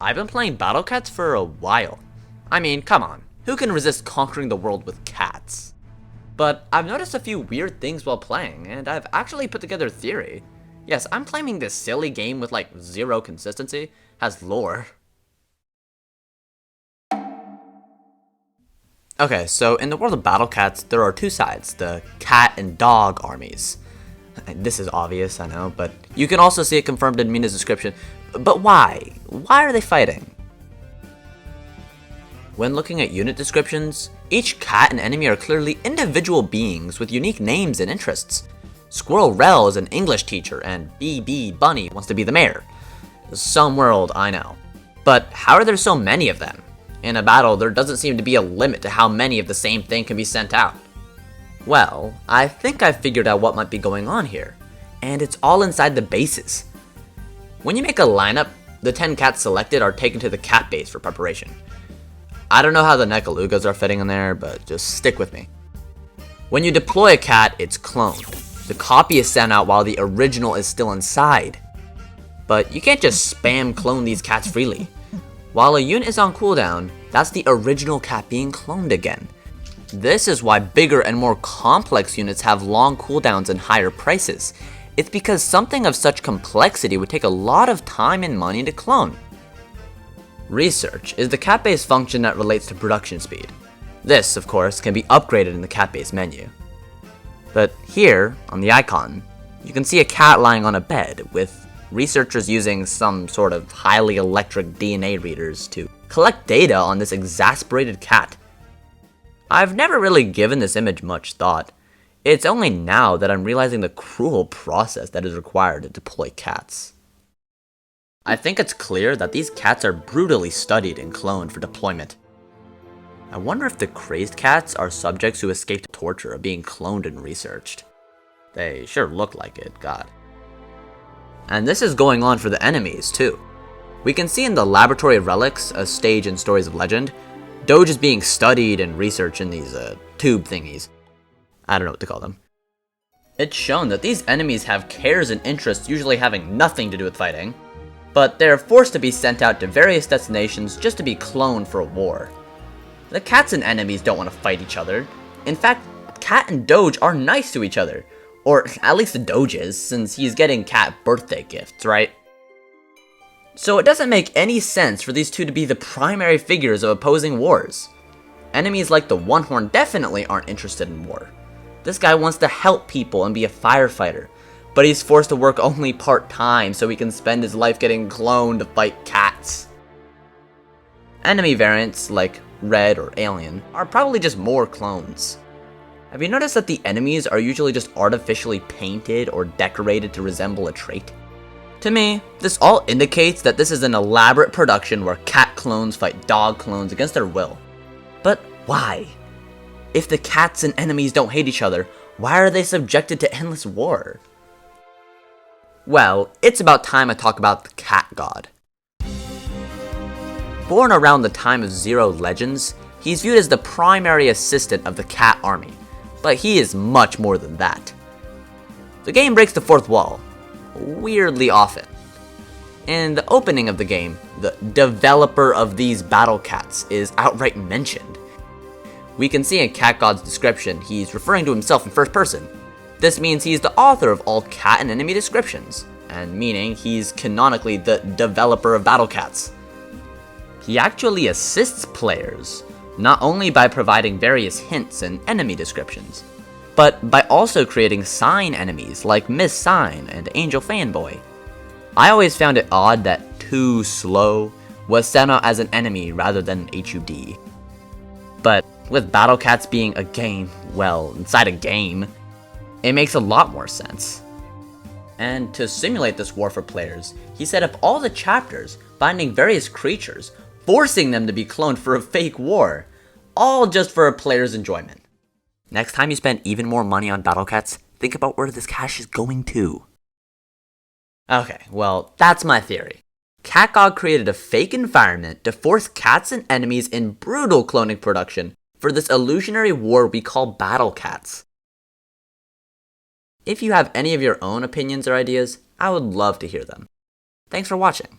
I've been playing Battle Cats for a while. I mean, come on, who can resist conquering the world with cats? But I've noticed a few weird things while playing, and I've actually put together a theory. Yes, I'm claiming this silly game with like zero consistency has lore. Okay, so in the world of Battle Cats, there are two sides, the cat and dog armies. This is obvious, I know, but you can also see it confirmed in Mina's description. But why? Why are they fighting? When looking at unit descriptions, each cat and enemy are clearly individual beings with unique names and interests. Squirrel Rel is an English teacher, and BB Bunny wants to be the mayor. Some world, I know. But how are there so many of them? In a battle, there doesn't seem to be a limit to how many of the same thing can be sent out. Well, I think I've figured out what might be going on here, and it's all inside the bases. When you make a lineup, the 10 cats selected are taken to the cat base for preparation. I don't know how the Nekalugas are fitting in there, but just stick with me. When you deploy a cat, it's cloned. The copy is sent out while the original is still inside. But you can't just spam clone these cats freely. While a unit is on cooldown, that's the original cat being cloned again. This is why bigger and more complex units have long cooldowns and higher prices. It's because something of such complexity would take a lot of time and money to clone. Research is the cat-based function that relates to production speed. This, of course, can be upgraded in the cat-based menu. But here, on the icon, you can see a cat lying on a bed, with researchers using some sort of highly electric DNA readers to collect data on this exasperated cat. I've never really given this image much thought. It's only now that I'm realizing the cruel process that is required to deploy cats. I think it's clear that these cats are brutally studied and cloned for deployment. I wonder if the crazed cats are subjects who escaped torture of being cloned and researched. They sure look like it, God. And this is going on for the enemies, too. We can see in the Laboratory of Relics, a stage in Stories of Legend, Doge is being studied and researched in these tube thingies. I don't know what to call them. It's shown that these enemies have cares and interests usually having nothing to do with fighting, but they're forced to be sent out to various destinations just to be cloned for a war. The cats and enemies don't want to fight each other. In fact, Cat and Doge are nice to each other. Or at least the Doge is, since he's getting cat birthday gifts, right? So it doesn't make any sense for these two to be the primary figures of opposing wars. Enemies like the One Horn definitely aren't interested in war. This guy wants to help people and be a firefighter, but he's forced to work only part-time so he can spend his life getting cloned to fight cats. Enemy variants, like Red or Alien, are probably just more clones. Have you noticed that the enemies are usually just artificially painted or decorated to resemble a trait? To me, this all indicates that this is an elaborate production where cat clones fight dog clones against their will. But why? If the cats and enemies don't hate each other, why are they subjected to endless war? Well, it's about time I talk about the cat god. Born around the time of Zero Legends, he's viewed as the primary assistant of the cat army, but he is much more than that. The game breaks the fourth wall, weirdly often. In the opening of the game, the developer of these battle cats is outright mentioned. We can see in Cat God's description he's referring to himself in first person. This means he's the author of all cat and enemy descriptions, and meaning he's canonically the developer of battle cats. He actually assists players, not only by providing various hints and enemy descriptions, but by also creating sign enemies like Miss Sign and Angel Fanboy. I always found it odd that Too Slow was sent out as an enemy rather than HUD. But with Battle Cats being a game, well, inside a game, it makes a lot more sense. And to simulate this war for players, he set up all the chapters, finding various creatures, forcing them to be cloned for a fake war, all just for a player's enjoyment. Next time you spend even more money on Battle Cats, think about where this cash is going to. Okay, well, that's my theory. CatGod created a fake environment to force cats and enemies in brutal cloning production for this illusionary war we call Battle Cats. If you have any of your own opinions or ideas, I would love to hear them. Thanks for watching.